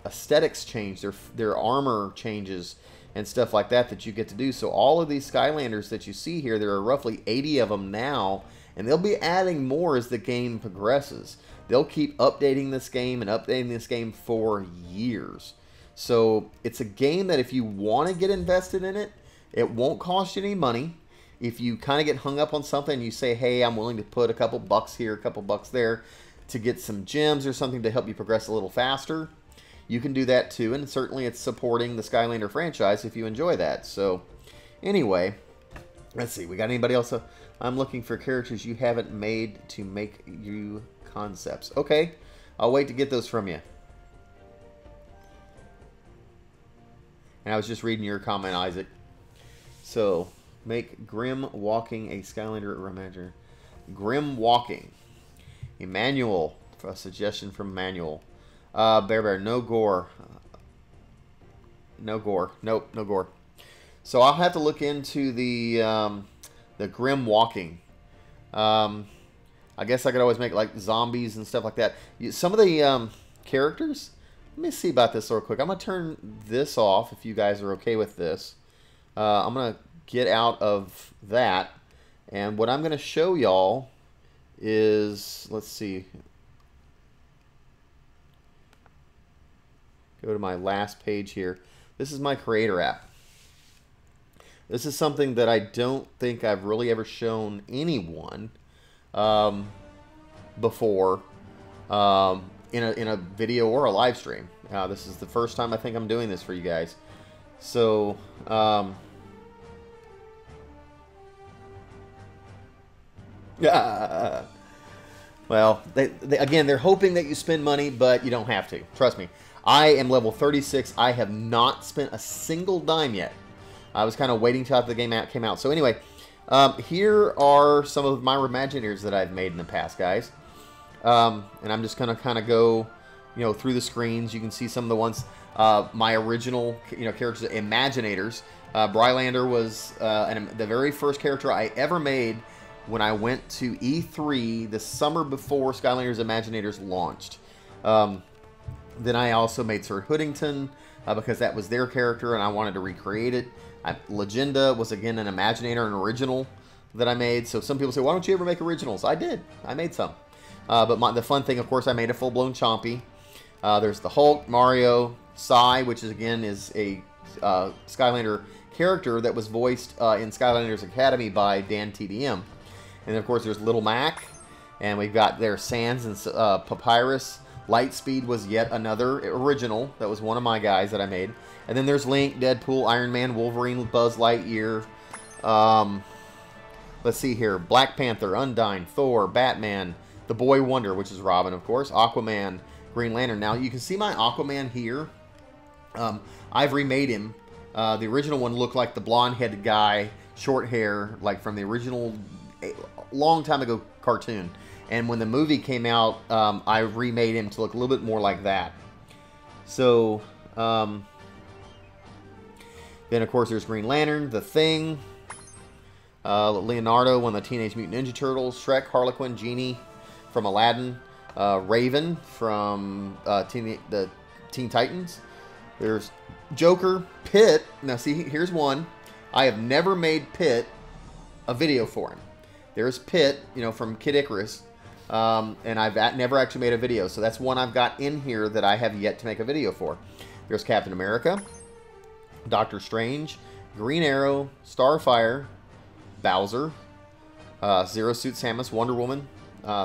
aesthetics change, their armor changes and stuff like that you get to do. So all of these Skylanders that you see here, there are roughly 80 of them now, and they'll be adding more as the game progresses. They'll keep updating this game and updating this game for years. So it's a game that if you want to get invested in it, it won't cost you any money. If you kind of get hung up on something and you say, hey, I'm willing to put a couple bucks here, a couple bucks there to get some gems or something to help you progress a little faster, you can do that too. And certainly it's supporting the Skylander franchise if you enjoy that. So anyway, let's see. We got anybody else? I'm looking for characters you haven't made to make you concepts. Okay, I'll wait to get those from you. And I was just reading your comment, Isaac. So, make Grim Walking a Skylander Imaginer. Grim Walking. Emmanuel. A suggestion from Manuel. Bear, no gore. No gore. Nope, no gore. So I'll have to look into the Grim Walking. I guess I could always make like zombies and stuff like that. Some of the characters. Let me see about this real quick. I'm gonna turn this off if you guys are okay with this. I'm gonna get out of that, and what I'm gonna show y'all is, let's see. Go to my last page here. This is my creator app. This is something that I don't think I've really ever shown anyone before in a video or a live stream. This is the first time I think I'm doing this for you guys. So well, again, they're hoping that you spend money, but you don't have to. Trust me. I am level 36. I have not spent a single dime yet. I was kind of waiting till after the game came out. So anyway, here are some of my Imaginators that I've made in the past, guys. And I'm just going to kind of go, through the screens. You can see some of the ones, my original, characters, Imaginators. Brylander was the very first character I ever made when I went to E3 the summer before Skylanders Imaginators launched. Then I also made Sir Hoodington because that was their character and I wanted to recreate it. Legenda was, again, an Imaginator, an original that I made. So some people say, why don't you ever make originals? I did. I made some. But the fun thing, of course, I made a full-blown Chompy. There's the Hulk, Mario, Psy, which is, again, is a Skylander character that was voiced in Skylanders Academy by Dan TDM. And, of course, there's Little Mac. And we've got there Sans and Papyrus. Lightspeed was yet another original. That was one of my guys that I made. And then there's Link, Deadpool, Iron Man, Wolverine, Buzz Lightyear. Let's see here. Black Panther, Undyne, Thor, Batman, The Boy Wonder, which is Robin, of course, Aquaman, Green Lantern. Now, you can see my Aquaman here. I've remade him. The original one looked like the blonde-headed guy, short hair, like from the original long time ago cartoon. And when the movie came out, I remade him to look a little bit more like that. So, then of course there's Green Lantern, The Thing, Leonardo, one of the Teenage Mutant Ninja Turtles, Shrek, Harlequin, Genie from Aladdin, Raven from the Teen Titans. There's Joker, Pit. Now see, here's one. I have never made Pit a video for him. There's Pit, from Kid Icarus. And I've never actually made a video. So that's one I've got in here that I have yet to make a video for. There's Captain America, Doctor Strange, Green Arrow, Starfire, Bowser, Zero Suit Samus, Wonder Woman,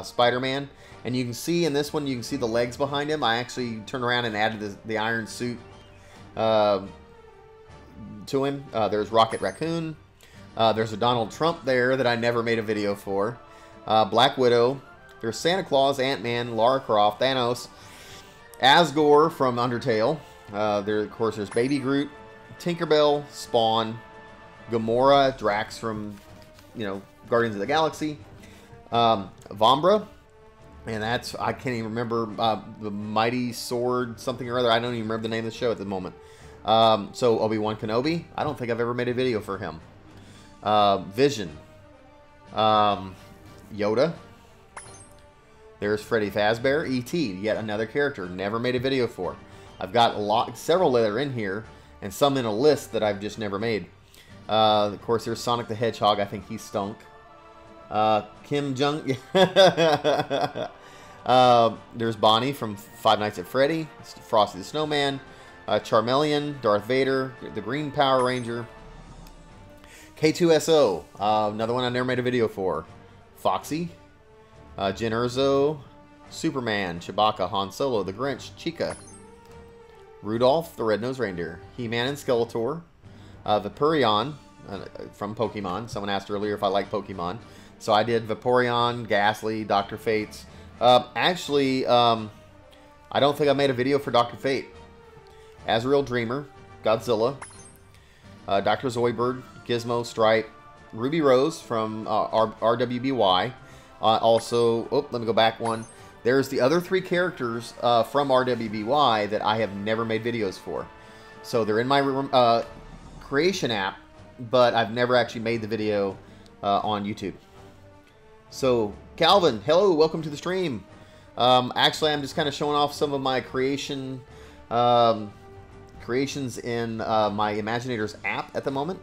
Spider-Man. And you can see in this one, you can see the legs behind him. I actually turned around and added the iron suit to him. There's Rocket Raccoon. There's a Donald Trump there that I never made a video for. Black Widow. There's Santa Claus, Ant-Man, Lara Croft, Thanos, Asgore from Undertale. Of course, there's Baby Groot, Tinkerbell, Spawn, Gamora, Drax from, Guardians of the Galaxy, Vombra, and that's, I can't even remember, the Mighty Sword something or other. I don't even remember the name of the show at the moment. So Obi-Wan Kenobi, I don't think I've ever made a video for him. Vision, Yoda. There's Freddy Fazbear, E.T., yet another character, never made a video for. I've got several that are in here, and some in a list that I've just never made. Of course, there's Sonic the Hedgehog. I think he stunk. Kim Jong. There's Bonnie from Five Nights at Freddy, Frosty the Snowman, Charmeleon, Darth Vader, the Green Power Ranger, K2SO, another one I never made a video for. Foxy, Jyn Erso, Superman, Chewbacca, Han Solo, The Grinch, Chica, Rudolph the Red-Nosed Reindeer, He-Man and Skeletor, Vaporeon from Pokemon. Someone asked earlier if I like Pokemon. So I did Vaporeon, Ghastly, Dr. Fates. Actually, I don't think I made a video for Dr. Fate. Azrael Dreamer, Godzilla, Dr. Zoidberg, Gizmo, Stripe, Ruby Rose from RWBY. Also, let me go back one. There's the other 3 characters from RWBY that I have never made videos for. So they're in my creation app, but I've never actually made the video on YouTube. So, Calvin, hello, welcome to the stream. Actually, I'm just kind of showing off some of my creations in my Imaginators app at the moment.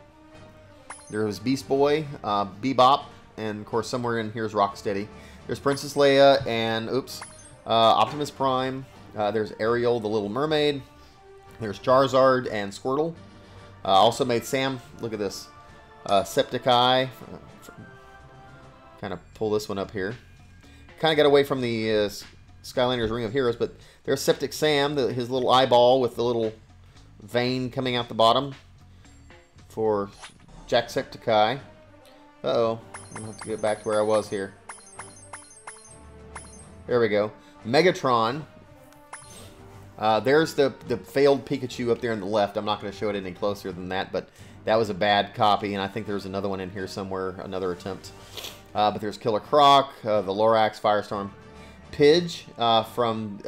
There was Beast Boy, Bebop, and of course somewhere in here is Rocksteady. There's Princess Leia and, Optimus Prime. There's Ariel, the Little Mermaid. There's Charizard and Squirtle. Also made Sam, look at this, Septiceye. Kind of pull this one up here. Kind of got away from the Skylanders Ring of Heroes, but there's Septic Sam, his little eyeball with the little vein coming out the bottom for Jacksepticeye. Uh-oh. I'm going to have to get back to where I was here. There we go. Megatron. There's the failed Pikachu up there on the left. I'm not going to show it any closer than that, but that was a bad copy, and I think there's another one in here somewhere, another attempt. But there's Killer Croc, the Lorax, Firestorm, Pidge from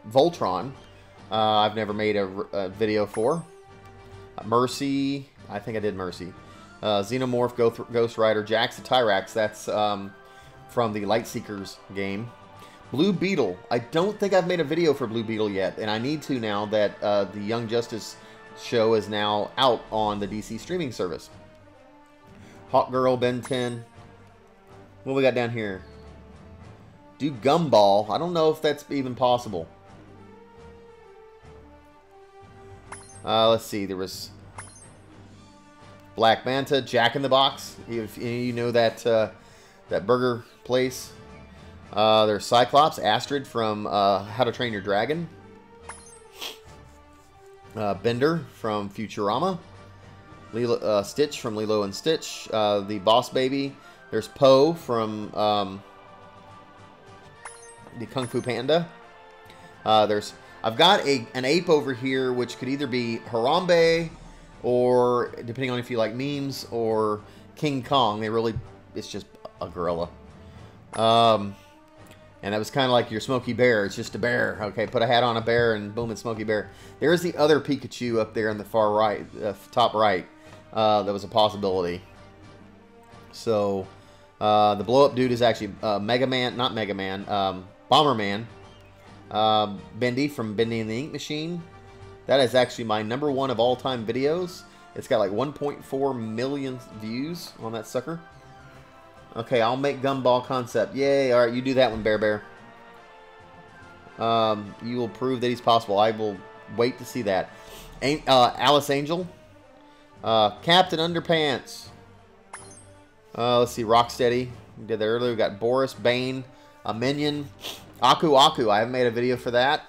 Voltron. I've never made a video for. Mercy, I think I did Mercy. Xenomorph, Ghost Rider, Jax the Tyrax, that's from the Lightseekers game. Blue Beetle, I don't think I've made a video for Blue Beetle yet, and I need to now that the Young Justice show is now out on the DC streaming service. Hawk Girl, Ben 10. What we got down here? Do Gumball. I don't know if that's even possible. Let's see. There was Black Manta, Jack in the Box. If you know that that burger place. There's Cyclops, Astrid from How to Train Your Dragon. Bender from Futurama. Stitch from Lilo and Stitch. The Boss Baby. There's Poe from the Kung Fu Panda. I've got an ape over here, which could either be Harambe, or depending on if you like memes, or King Kong. It's just a gorilla. And that was kind of like your Smokey Bear. It's just a bear. Okay, put a hat on a bear, and boom, it's Smokey Bear. There's the other Pikachu up there on the far right, top right. That was a possibility. So, the blow-up dude is actually Mega Man, not Mega Man, Bomberman. Bendy from Bendy and the Ink Machine. That is actually my #1 of all-time videos. It's got like 1.4 million views on that sucker. Okay, I'll make Gumball concept. Yay, alright, you do that one, Bear Bear. You will prove that he's possible. I will wait to see that. Alice Angel. Captain Underpants. Let's see, Rocksteady. We did that earlier. We got Boris, Bane, a Minion. Aku Aku. I haven't made a video for that.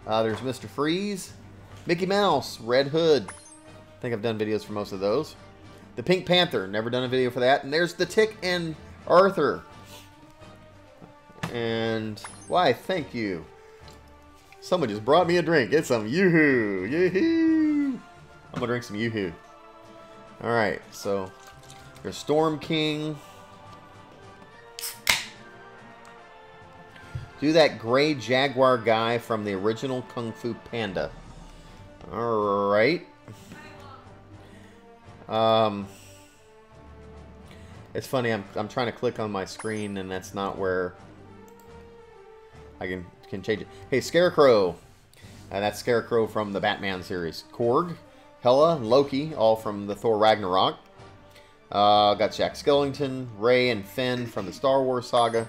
There's Mr. Freeze. Mickey Mouse. Red Hood. I think I've done videos for most of those. The Pink Panther. Never done a video for that. And there's the Tick and Arthur. And why, thank you. Someone just brought me a drink. It's some Yoo-hoo. Yoo-hoo. I'm going to drink some Yoo-hoo. Alright, so there's Storm King. Do that gray jaguar guy from the original Kung Fu Panda. Alright. It's funny, I'm trying to click on my screen and that's not where I can change it. Hey, Scarecrow. That's Scarecrow from the Batman series. Korg, Hela, and Loki, all from the Thor Ragnarok. Got Jack Skellington, Rey, and Finn from the Star Wars saga.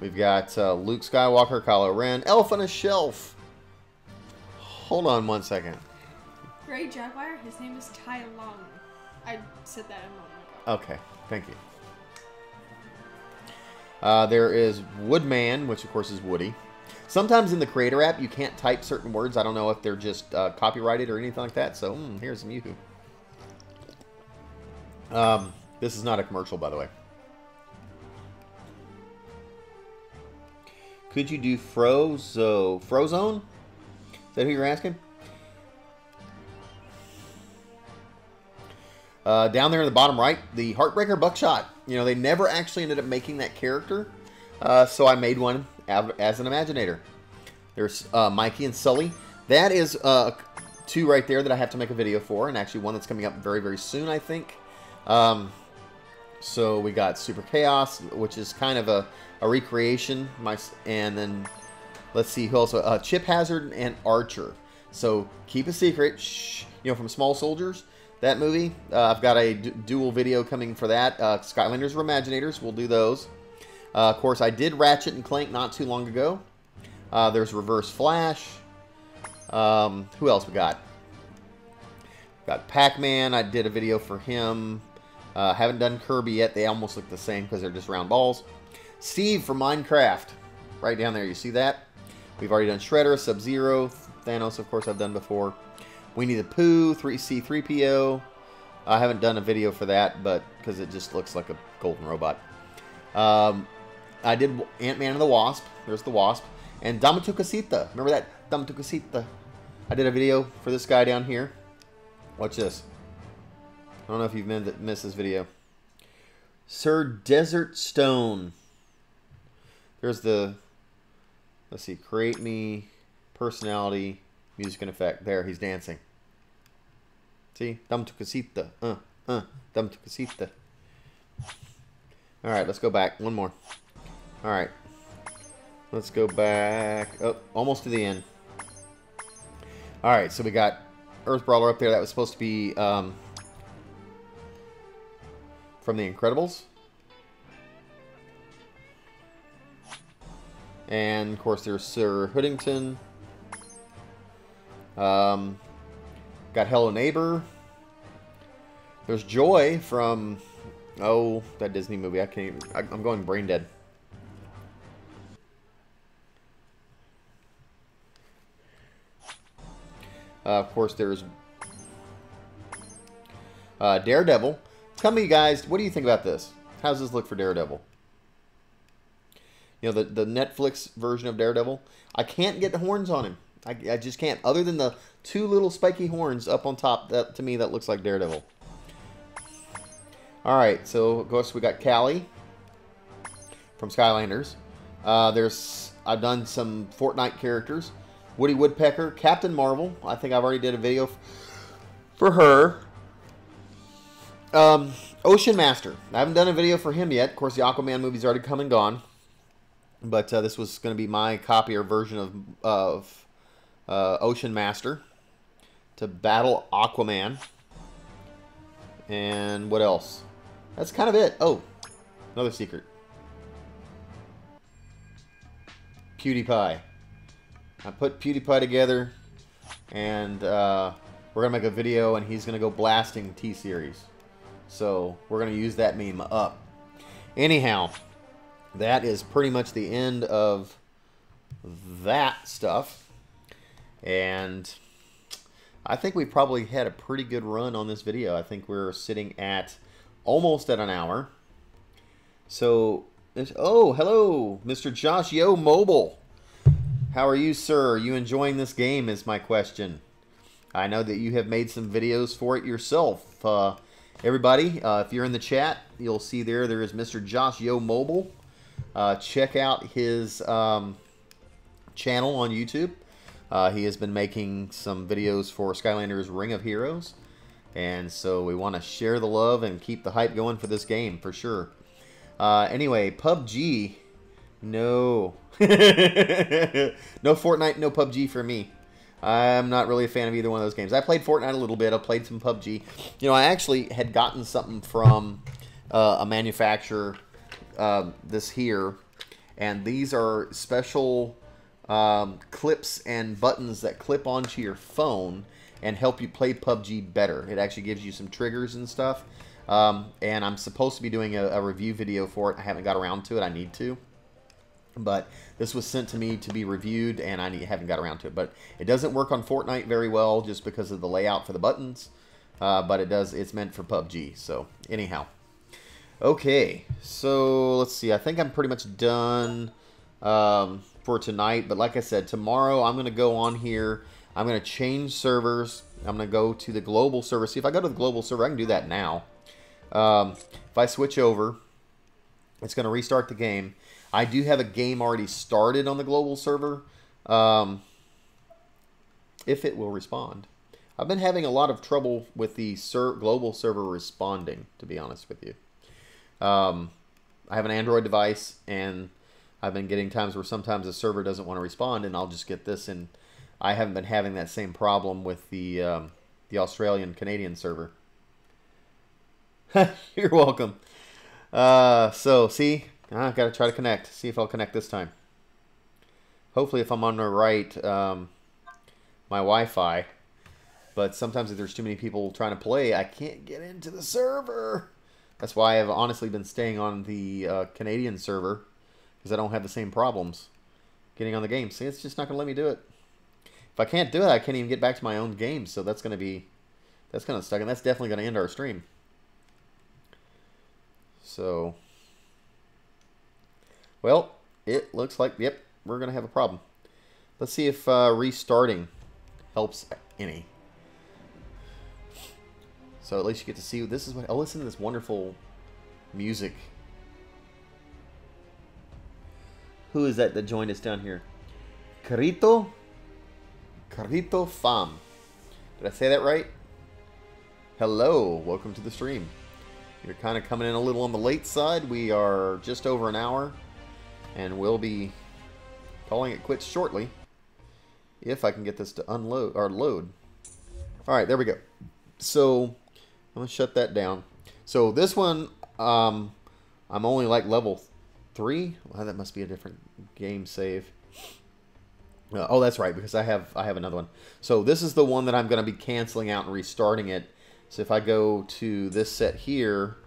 We've got Luke Skywalker, Kylo Ren, Elf on a Shelf. Hold on one second. Gray Jaguar, his name is Tai Long. I said that a moment ago. Okay, thank you. There is Woodman, which of course is Woody. Sometimes in the Creator app, you can't type certain words. I don't know if they're just copyrighted or anything like that. So, here's some Yoo-hoo. This is not a commercial, by the way. Could you do Frozone? Is that who you're asking? Down there in the bottom right, the Heartbreaker Buckshot. You know, they never actually ended up making that character. So I made one as an Imaginator. There's Mikey and Sully. That is two right there that I have to make a video for, and actually one that's coming up very, very soon, I think. So we got Super Chaos, which is kind of a recreation. And then let's see who else. Chip Hazard and Archer. So keep a secret. Shh, you know, from Small Soldiers, that movie. I've got a dual video coming for that. Skylanders or Imaginators. We'll do those. Of course, I did Ratchet and Clank not too long ago. There's Reverse Flash. Who else we got? Got Pac-Man. I did a video for him. Haven't done Kirby yet. They almost look the same because they're just round balls. Steve from Minecraft. Right down there. You see that? We've already done Shredder, Sub-Zero, Thanos, of course, I've done before. Winnie the Pooh, C-3PO. I haven't done a video for that, but because it just looks like a golden robot. I did Ant-Man and the Wasp. There's the Wasp. And Dama Tu Casita. Remember that? Dama Tu Casita. I did a video for this guy down here. Watch this. I don't know if you've missed this video. Sir Desert Stone. There's the... Let's see. Create me. Personality. Music and effect. There, he's dancing. See? Dama Tu Casita. Dama Tu Casita. Alright, let's go back. One more. Alright. Let's go back. Oh, almost to the end. Alright, so we got Earth Brawler up there. That was supposed to be from The Incredibles. And, of course, there's Sir Hoodington. Got Hello Neighbor. There's Joy from... Oh, that Disney movie. I can't even... I'm going brain dead. Of course, there's Daredevil. Tell me, guys, what do you think about this? How does this look for Daredevil? You know, the Netflix version of Daredevil. I can't get the horns on him. I just can't. Other than the two little spiky horns up on top, that to me, that looks like Daredevil. Alright, so of course we got Callie from Skylanders. I've done some Fortnite characters. Woody Woodpecker, Captain Marvel. I think I've already did a video for her. Ocean Master. I haven't done a video for him yet. Of course, the Aquaman movie's already come and gone. But this was going to be my copy or version of Ocean Master to battle Aquaman. And what else? That's kind of it. Oh, another secret. PewDiePie. I put PewDiePie together, and we're going to make a video, and he's going to go blasting T-Series. So we're going to use that meme up. Anyhow, that is pretty much the end of that stuff. And I think we probably had a pretty good run on this video. I think we're sitting at almost at an hour. So, oh, hello, Mr. Josh Yo Mobile. How are you, sir? Are you enjoying this game is my question. I know that you have made some videos for it yourself. Everybody, if you're in the chat, you'll see there is Mr. Josh Yo Mobile. Check out his channel on YouTube. He has been making some videos for Skylanders Ring of Heroes. And so we want to share the love and keep the hype going for this game, for sure. Anyway, PUBG. No. No Fortnite, no PUBG for me. I'm not really a fan of either one of those games. I played Fortnite a little bit. I played some PUBG. You know, I actually had gotten something from a manufacturer this here. And these are special clips and buttons that clip onto your phone and help you play PUBG better. It actually gives you some triggers and stuff. And I'm supposed to be doing a review video for it. I haven't got around to it. I need to. But this was sent to me to be reviewed, and I haven't got around to it. But it doesn't work on Fortnite very well just because of the layout for the buttons. But it does. It's meant for PUBG. So anyhow. Okay, so let's see. I think I'm pretty much done for tonight. But like I said, tomorrow I'm going to go on here. I'm going to change servers. I'm going to go to the global server. See, if I go to the global server, I can do that now. If I switch over, it's going to restart the game. I do have a game already started on the global server. If it will respond. I've been having a lot of trouble with the global server responding, to be honest with you. I have an Android device, and I've been getting times where sometimes the server doesn't want to respond, and I'll just get this, and I haven't been having that same problem with the Australian-Canadian server. You're welcome. So, see, I've got to try to connect. See if I'll connect this time. Hopefully, if I'm on the right, my Wi-Fi. But sometimes if there's too many people trying to play, I can't get into the server. That's why I've honestly been staying on the Canadian server, because I don't have the same problems getting on the game. See, it's just not going to let me do it. If I can't do it, I can't even get back to my own game. So that's going to stuck, and that's definitely going to end our stream. So, well, it looks like, yep, we're going to have a problem. Let's see if restarting helps any. So at least you get to see this is what. Oh, listen to this wonderful music. Who is that joined us down here? Carito Fam. Did I say that right? Hello, welcome to the stream. You're kind of coming in a little on the late side. We are just over an hour, and we'll be calling it quits shortly if I can get this to unload or load. All right, there we go. So I'm gonna shut that down. So this one, I'm only like level 3. Well, that must be a different game save. Oh, that's right, because I have another one. So this is the one that I'm going to be canceling out and restarting it. So if I go to this set here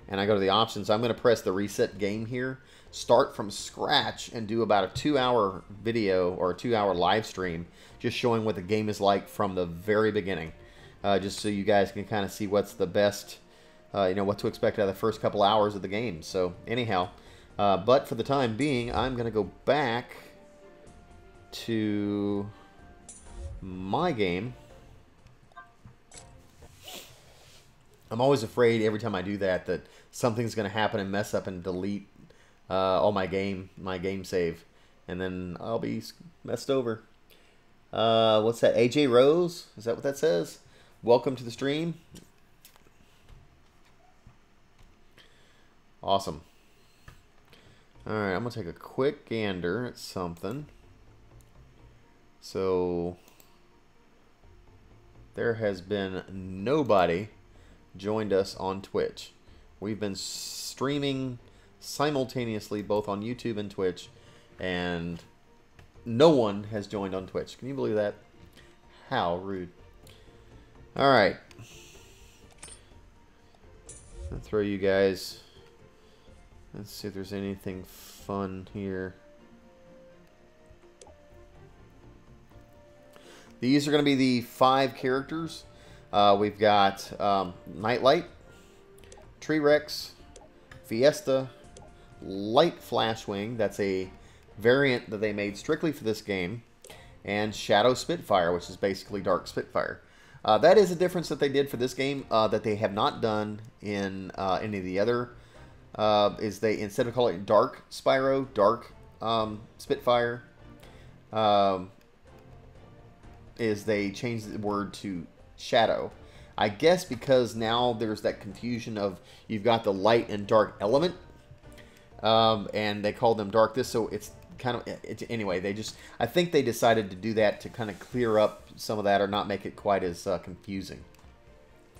and I go to the options, I'm going to press the reset game here, start from scratch, and do about a 2-hour video or a 2-hour live stream, just showing what the game is like from the very beginning. Just so you guys can kind of see what's the best, you know, what to expect out of the first couple hours of the game. So anyhow, but for the time being, I'm going to go back to my game. I'm always afraid every time I do that something's going to happen and mess up and delete all my game save, and then I'll be messed over. What's that? AJ Rose? Is that what that says? Welcome to the stream. Awesome. Alright, I'm going to take a quick gander at something. So, there has been nobody joined us on Twitch. We've been streaming simultaneously both on YouTube and Twitch, and no one has joined on Twitch. Can you believe that? How rude. Alright. I'll throw you guys. Let's see if there's anything fun here. These are going to be the 5 characters. We've got Nightlight, Tree Rex, Fiesta, Light Flashwing. That's a variant that they made strictly for this game. And Shadow Spitfire, which is basically Dark Spitfire. That is a difference that they did for this game that they have not done in any of the other. Is they, instead of calling it Dark Spyro, Dark Spitfire, is they changed the word to Shadow. I guess because now there's that confusion of you've got the light and dark element, and they call them dark this, so it's kind of anyway. I think they decided to do that to kind of clear up some of that or not make it quite as confusing.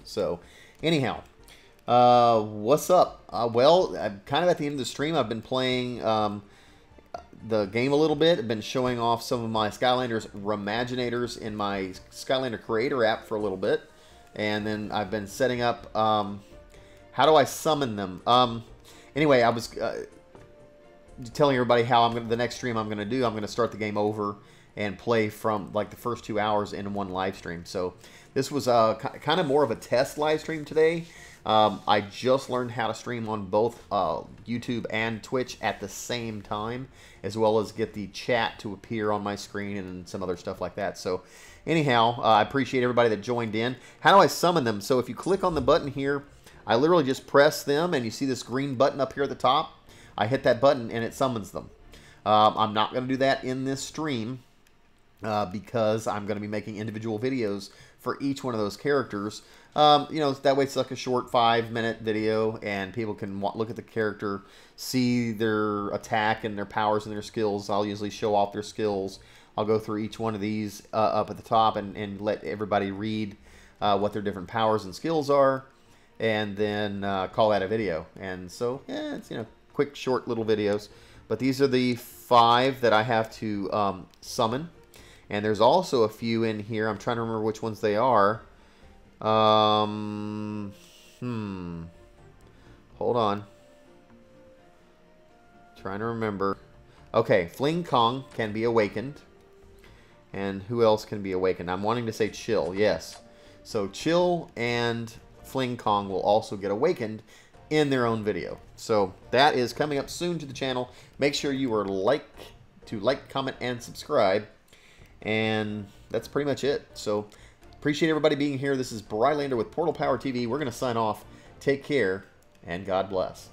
So anyhow, what's up? Well, I'm kind of at the end of the stream. I've been playing the game a little bit. I've been showing off some of my Skylanders Imaginators in my Skylander Creator app for a little bit. And then I've been setting up, how do I summon them? Anyway, I was, telling everybody how the next stream I'm going to do. I'm going to start the game over and play from like the first 2 hours in one live stream. So this was kind of more of a test live stream today. I just learned how to stream on both YouTube and Twitch at the same time, as well as get the chat to appear on my screen and some other stuff like that. So anyhow, I appreciate everybody that joined in. How do I summon them? So if you click on the button here, I literally just press them, and you see this green button up here at the top. I hit that button, and it summons them. I'm not going to do that in this stream because I'm going to be making individual videos for each one of those characters. You know, that way it's like a short 5-minute video, and people can look at the character, see their attack and their powers and their skills. I'll usually show off their skills. I'll go through each one of these up at the top and let everybody read what their different powers and skills are, and then call that a video. And so, yeah, it's, you know, quick, short little videos. But these are the 5 that I have to summon. And there's also a few in here. I'm trying to remember which ones they are. Hold on. Trying to remember. Okay, Fling Kong can be awakened. And who else can be awakened? I'm wanting to say Chill, yes. So Chill and Fling Kong will also get awakened in their own video. So that is coming up soon to the channel. Make sure you are like, comment, and subscribe. And that's pretty much it. So appreciate everybody being here. This is Brylander with PortalPowerTV. We're going to sign off. Take care, and God bless.